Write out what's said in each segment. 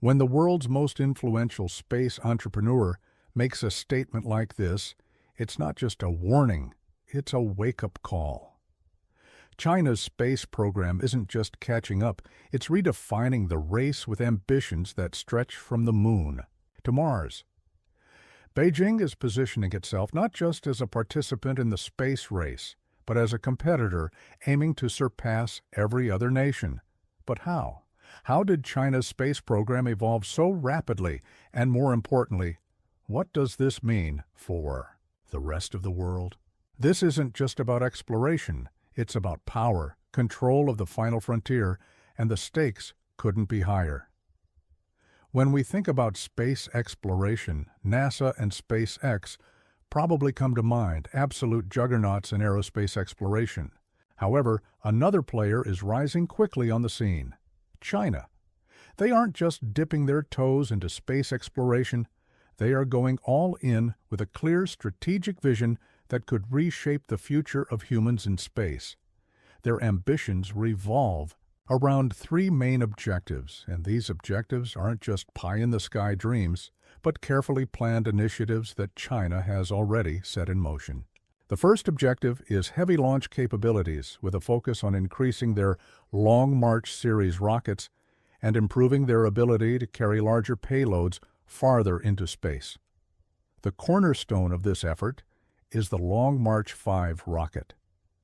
When the world's most influential space entrepreneur makes a statement like this, it's not just a warning, it's a wake-up call. China's space program isn't just catching up, it's redefining the race with ambitions that stretch from the moon to Mars. Beijing is positioning itself not just as a participant in the space race, but as a competitor aiming to surpass every other nation. But how? How did China's space program evolve so rapidly? And more importantly, what does this mean for the rest of the world? This isn't just about exploration. It's about power, control of the final frontier, and the stakes couldn't be higher. When we think about space exploration, NASA and SpaceX probably come to mind, absolute juggernauts in aerospace exploration. However, another player is rising quickly on the scene: China. They aren't just dipping their toes into space exploration, they are going all in with a clear strategic vision that could reshape the future of humans in space. Their ambitions revolve around three main objectives, and these objectives aren't just pie-in-the-sky dreams, but carefully planned initiatives that China has already set in motion. The first objective is heavy launch capabilities, with a focus on increasing their Long March series rockets and improving their ability to carry larger payloads farther into space. The cornerstone of this effort is the Long March 5 rocket,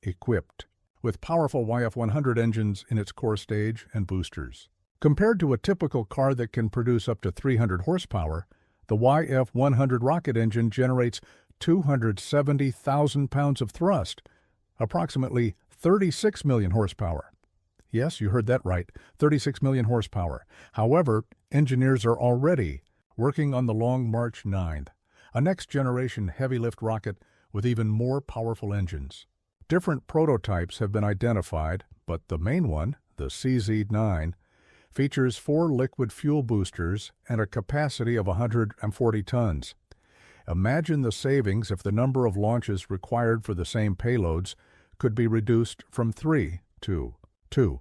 equipped with powerful YF-100 engines in its core stage and boosters. Compared to a typical car that can produce up to 300 horsepower, the YF-100 rocket engine generates 270,000 pounds of thrust, approximately 36 million horsepower. Yes, you heard that right, 36 million horsepower. However, engineers are already working on the Long March 9, a next-generation heavy-lift rocket with even more powerful engines. Different prototypes have been identified, but the main one, the CZ-9, features 4 liquid fuel boosters and a capacity of 140 tons. Imagine the savings if the number of launches required for the same payloads could be reduced from 3 to 2.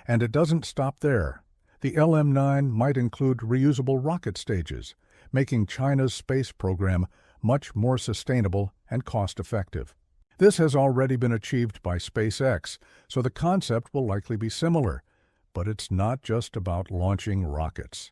And it doesn't stop there. The LM-9 might include reusable rocket stages, making China's space program much more sustainable and cost-effective. This has already been achieved by SpaceX, so the concept will likely be similar. But it's not just about launching rockets.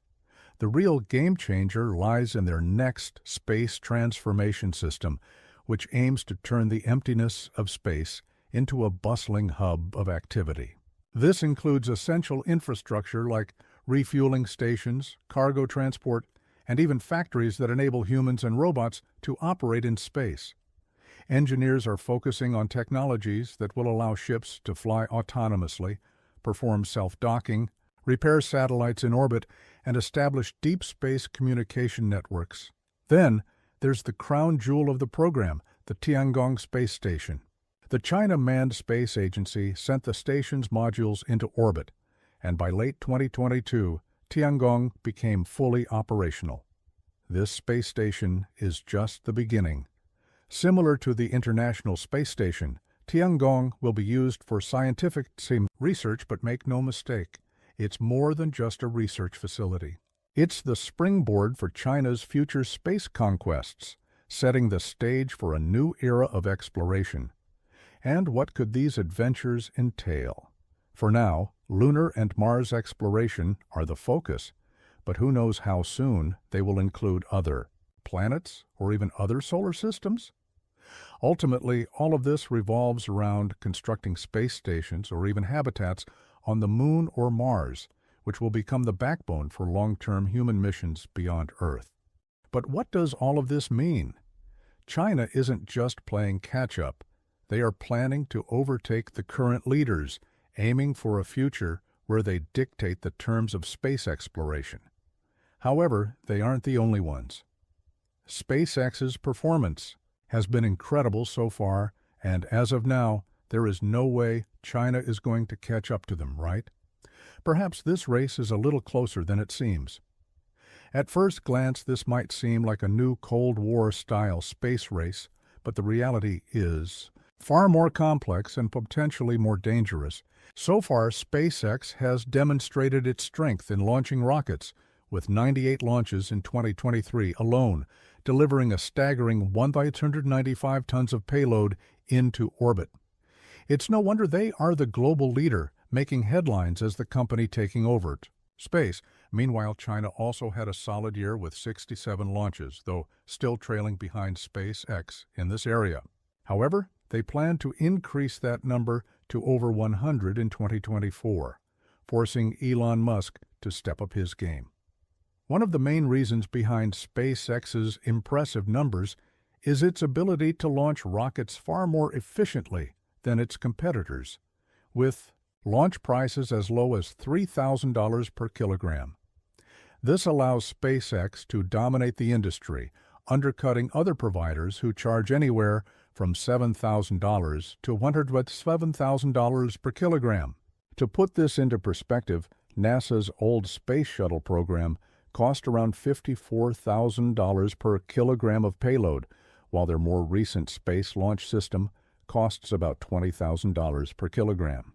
The real game changer lies in their next space transformation system, which aims to turn the emptiness of space into a bustling hub of activity. This includes essential infrastructure like refueling stations, cargo transport, and even factories that enable humans and robots to operate in space. Engineers are focusing on technologies that will allow ships to fly autonomously, perform self-docking, repair satellites in orbit, and establish deep space communication networks. Then, there's the crown jewel of the program, the Tiangong Space Station. The China Manned Space Agency sent the station's modules into orbit, and by late 2022, Tiangong became fully operational. This space station is just the beginning. Similar to the International Space Station, Tiangong will be used for scientific research, but make no mistake, it's more than just a research facility. It's the springboard for China's future space conquests, setting the stage for a new era of exploration. And what could these adventures entail? For now, lunar and Mars exploration are the focus, but who knows how soon they will include other planets or even other solar systems? Ultimately, all of this revolves around constructing space stations or even habitats on the Moon or Mars, which will become the backbone for long-term human missions beyond Earth. But what does all of this mean? China isn't just playing catch-up. They are planning to overtake the current leaders, aiming for a future where they dictate the terms of space exploration. However, they aren't the only ones. SpaceX's performance has been incredible so far, and as of now, there is no way China is going to catch up to them, right? Perhaps this race is a little closer than it seems. At first glance, this might seem like a new Cold War-style space race, but the reality is far more complex and potentially more dangerous. So far, SpaceX has demonstrated its strength in launching rockets, with 98 launches in 2023 alone, delivering a staggering 1,895 tons of payload into orbit. It's no wonder they are the global leader, making headlines as the company taking over space. Meanwhile, China also had a solid year with 67 launches, though still trailing behind SpaceX in this area. However, they plan to increase that number to over 100 in 2024, forcing Elon Musk to step up his game. One of the main reasons behind SpaceX's impressive numbers is its ability to launch rockets far more efficiently than its competitors, with launch prices as low as $3,000 per kilogram. This allows SpaceX to dominate the industry, undercutting other providers who charge anywhere from $7,000 to $107,000 per kilogram. To put this into perspective, NASA's old Space Shuttle program cost around $54,000 per kilogram of payload, while their more recent Space Launch System costs about $20,000 per kilogram.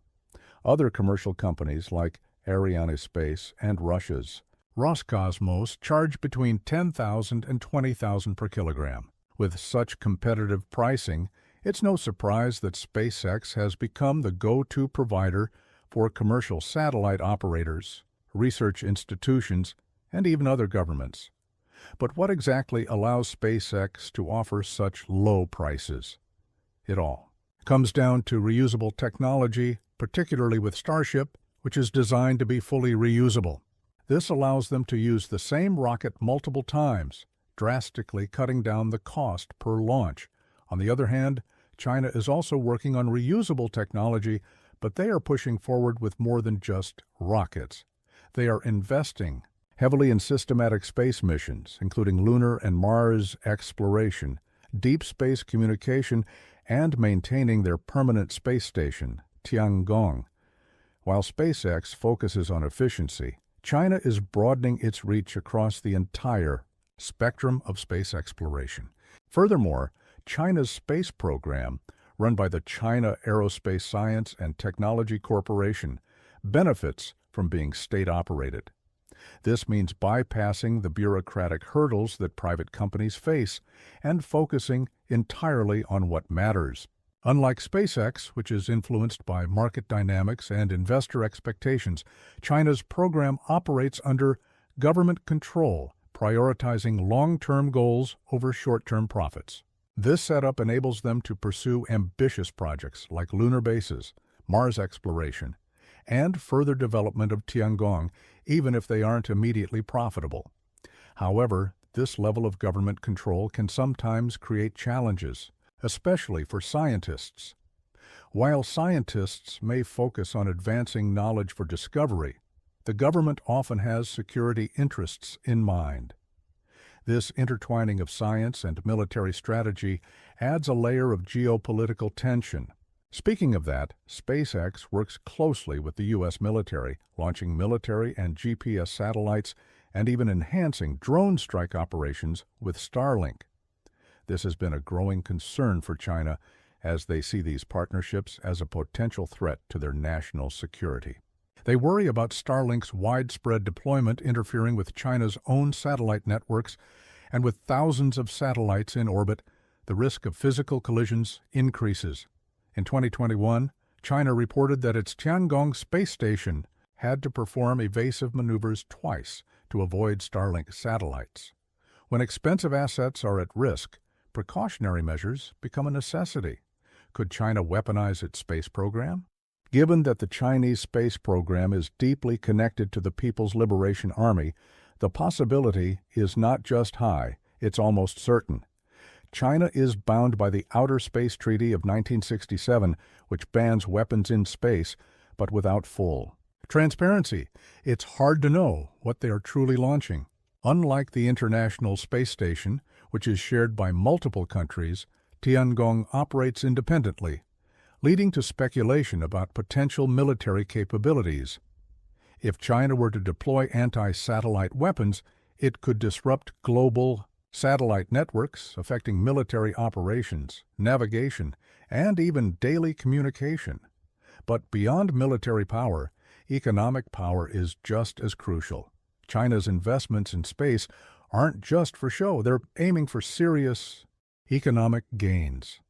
Other commercial companies like Arianespace and Russia's Roscosmos charge between $10,000 and $20,000 per kilogram. With such competitive pricing, it's no surprise that SpaceX has become the go-to provider for commercial satellite operators, research institutions, and even other governments. But what exactly allows SpaceX to offer such low prices? It all comes down to reusable technology, particularly with Starship, which is designed to be fully reusable. This allows them to use the same rocket multiple times, drastically cutting down the cost per launch. On the other hand, China is also working on reusable technology, but they are pushing forward with more than just rockets. They are investing heavily in systematic space missions, including lunar and Mars exploration, deep space communication, and maintaining their permanent space station, Tiangong. While SpaceX focuses on efficiency, China is broadening its reach across the entire spectrum of space exploration. Furthermore, China's space program, run by the China Aerospace Science and Technology Corporation, benefits from being state-operated. This means bypassing the bureaucratic hurdles that private companies face and focusing entirely on what matters. Unlike SpaceX, which is influenced by market dynamics and investor expectations, China's program operates under government control, prioritizing long-term goals over short-term profits. This setup enables them to pursue ambitious projects like lunar bases, Mars exploration, and further development of Tiangong, even if they aren't immediately profitable. However, this level of government control can sometimes create challenges, especially for scientists. While scientists may focus on advancing knowledge for discovery, the government often has security interests in mind. This intertwining of science and military strategy adds a layer of geopolitical tension. Speaking of that, SpaceX works closely with the U.S. military, launching military and GPS satellites and even enhancing drone strike operations with Starlink. This has been a growing concern for China as they see these partnerships as a potential threat to their national security. They worry about Starlink's widespread deployment interfering with China's own satellite networks, and with thousands of satellites in orbit, the risk of physical collisions increases. In 2021, China reported that its Tiangong space station had to perform evasive maneuvers twice to avoid Starlink satellites. When expensive assets are at risk, precautionary measures become a necessity. Could China weaponize its space program? Given that the Chinese space program is deeply connected to the People's Liberation Army, the possibility is not just high, it's almost certain. China is bound by the Outer Space Treaty of 1967, which bans weapons in space, but without full transparency. It's hard to know what they are truly launching. Unlike the International Space Station, which is shared by multiple countries, Tiangong operates independently, leading to speculation about potential military capabilities. If China were to deploy anti-satellite weapons, it could disrupt global satellite networks, affecting military operations, navigation, and even daily communication. But beyond military power, economic power is just as crucial. China's investments in space aren't just for show. They're aiming for serious economic gains.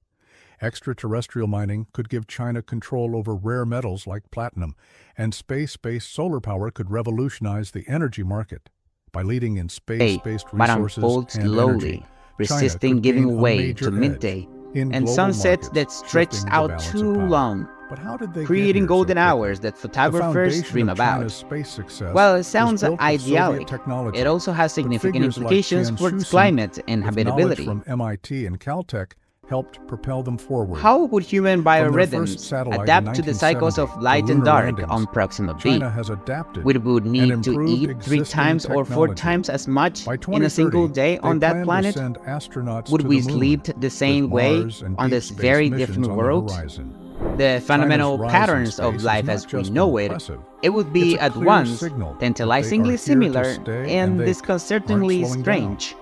Extraterrestrial mining could give China control over rare metals like platinum, and space-based solar power could revolutionize the energy market. By leading in space-based but resources unfold and slowly, energy, resisting China could giving gain a way major to edge midday in and global sunsets markets, that stretch shifting the out balance of too power. long, But how did they creating get here so golden quickly? hours that The photographers foundation dream of about. China's space success While it was sounds built with Soviet idyllic, technology, it also has but significant figures like implications Jian for its Shusen, climate and with knowledge habitability. from MIT and Caltech, helped propel them forward. How would human From their first biorhythms satellite in adapt to the cycles of 1970 light to and lunar dark landings, on Proxima B? China has adapted We would and need to improved eat 3 existing times or 4 technology. times as much By in a single 2030, day on they that plan planet? to send astronauts Would to we the moon, sleep the same with way Mars and on deep this space very missions different on the world? horizon. The fundamental China's rise in patterns of space is life not as we just know it, impressive, it would be it's a at clear once signal that they are tantalizingly here to similar stay and they disconcertingly aren't slowing down. strange.